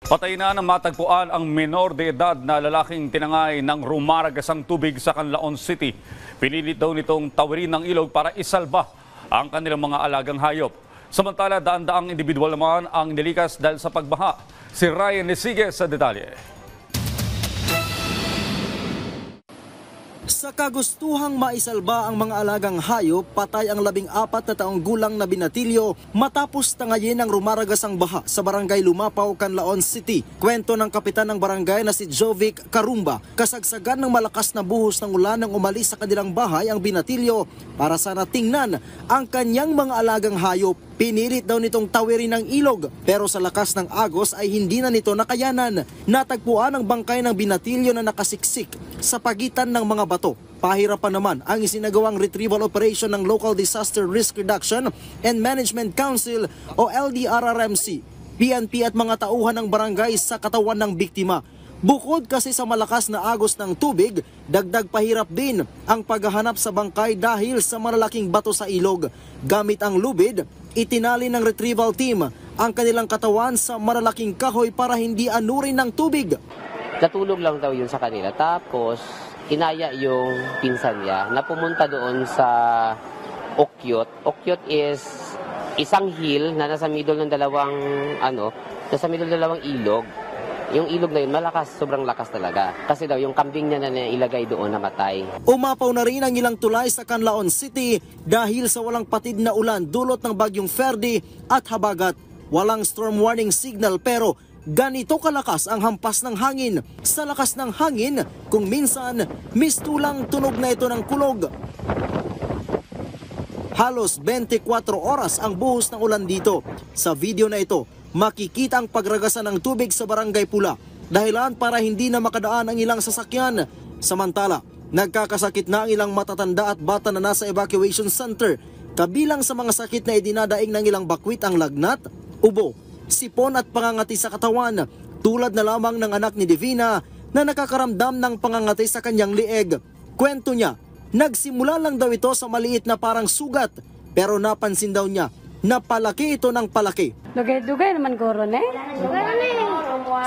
Patay na matagpuan ang menor de edad na lalaking tinangay ng rumaragasang tubig sa Canlaon City. Pinilit daw nitong tawirin ng ilog para isalba ang kanilang mga alagang hayop. Samantala, daan-daang individual naman ang nilikas dahil sa pagbaha. Si Ryan Nesige sa detalye. Sa kagustuhang maisalba ang mga alagang hayop, patay ang 14 na taong gulang na binatilyo matapos tangayin ng rumaragasang baha sa barangay Lumapaw, Canlaon City. Kwento ng kapitan ng barangay na si Jovic Karumba, kasagsagan ng malakas na buhos ng ulan nang umalis sa kanilang bahay ang binatilyo para sana tingnan ang kanyang mga alagang hayop. Pinilit daw nitong tawirin ng ilog pero sa lakas ng agos ay hindi na nito nakayanan. Natagpuan ang bangkay ng binatilyo na nakasiksik sa pagitan ng mga bato. Pahirapan naman ang isinagawang retrieval operation ng Local Disaster Risk Reduction and Management Council o LDRRMC, PNP at mga tauhan ng barangay sa katawan ng biktima. Bukod kasi sa malakas na agos ng tubig, dagdag pahirap din ang paghahanap sa bangkay dahil sa malalaking bato sa ilog. Gamit ang lubid, itinali ng retrieval team ang kanilang katawan sa malalaking kahoy para hindi anurin ng tubig. Natulog lang daw yun sa kanila. Tapos, inaya yung pinsan niya na pumunta doon sa Okyot. Okyot is isang hill na nasa middle ng dalawang ilog. Yung ilog na yun, malakas, sobrang lakas talaga. Kasi daw, yung kambing niya na ilagay doon namatay. Umapaw na rin ang ilang tulay sa Canlaon City dahil sa walang patid na ulan dulot ng bagyong Ferdy at habagat. Walang storm warning signal pero ganito kalakas ang hampas ng hangin. Sa lakas ng hangin, kung minsan, mistulang tunog na ito ng kulog. Halos 24 oras ang buhos ng ulan dito. Sa video na ito, makikita ang pagragasan ng tubig sa Barangay Pula, dahilan para hindi na makadaan ang ilang sasakyan. Samantala, nagkakasakit na ang ilang matatanda at bata na nasa evacuation center. Kabilang sa mga sakit na idinadaing ng ilang bakwit ang lagnat, ubo, sipon at pangangati sa katawan, tulad na lamang ng anak ni Divina na nakakaramdam ng pangangati sa kanyang lieg. Kwento niya, nagsimula lang daw ito sa maliit na parang sugat, pero napansin daw niya na palaki ito ng palaki. Dugay-dugay naman guro ne.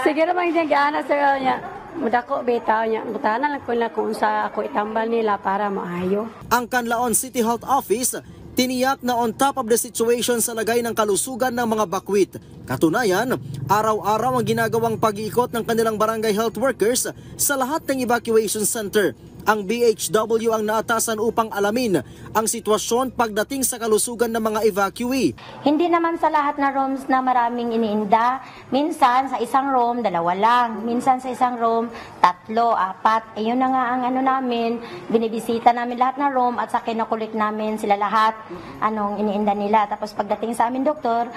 Sige naman yung gana sa niya. Mudako bitaw niya. Butana lang ko na kung sa ako itambal nila para maayo. Ang Canlaon City Health Office tiniyak na on top of the situation sa lagay ng kalusugan ng mga bakwit. Katunayan, araw-araw ang ginagawang pag-iikot ng kanilang barangay health workers sa lahat ng evacuation center. Ang BHW ang naatasan upang alamin ang sitwasyon pagdating sa kalusugan ng mga evacuee. Hindi naman sa lahat na rooms na maraming iniinda. Minsan sa isang room, 2 lang. Minsan sa isang room, 3, 4. Ayun na nga ang namin, binibisita namin lahat na room at sa kinukulik namin sila lahat anong iniinda nila. Tapos pagdating sa amin doktor,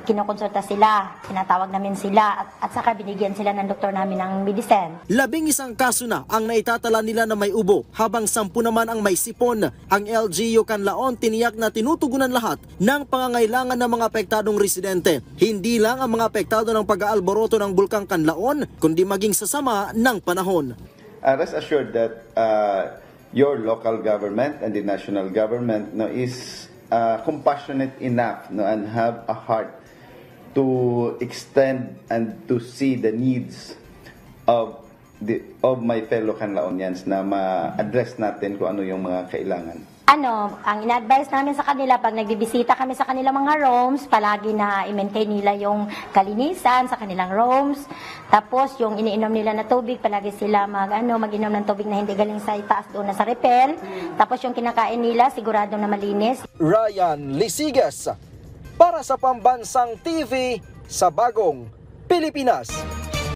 kinukonsulta sila, tinatawag namin sila at saka binigyan sila ng doktor namin ng medicine. 11 kaso na ang naitatala nila na may ubo, habang 10 naman ang may sipon. Ang LGU Canlaon tiniyak na tinutugunan lahat ng pangangailangan ng mga apektadong residente. Hindi lang ang mga apektado ng pag-aalboroto ng Bulkang Canlaon, kundi maging sasama ng panahon. Rest assured that your local government and the national government is compassionate enough and have a heart to extend and to see the needs of my fellow Canlaonians na ma-address natin kung ano yung mga kailangan. Ang ina-advise namin sa kanila pag nagbibisita kami sa kanilang mga rooms, palagi na i-maintain nila yung kalinisan sa kanilang rooms. Tapos yung iniinom nila na tubig, palagi sila mag-inom ng tubig na hindi galing sa itaas doon na sa repel. Tapos yung kinakain nila, sigurado na malinis. Ryan Lisigas para sa Pambansang TV sa Bagong Pilipinas.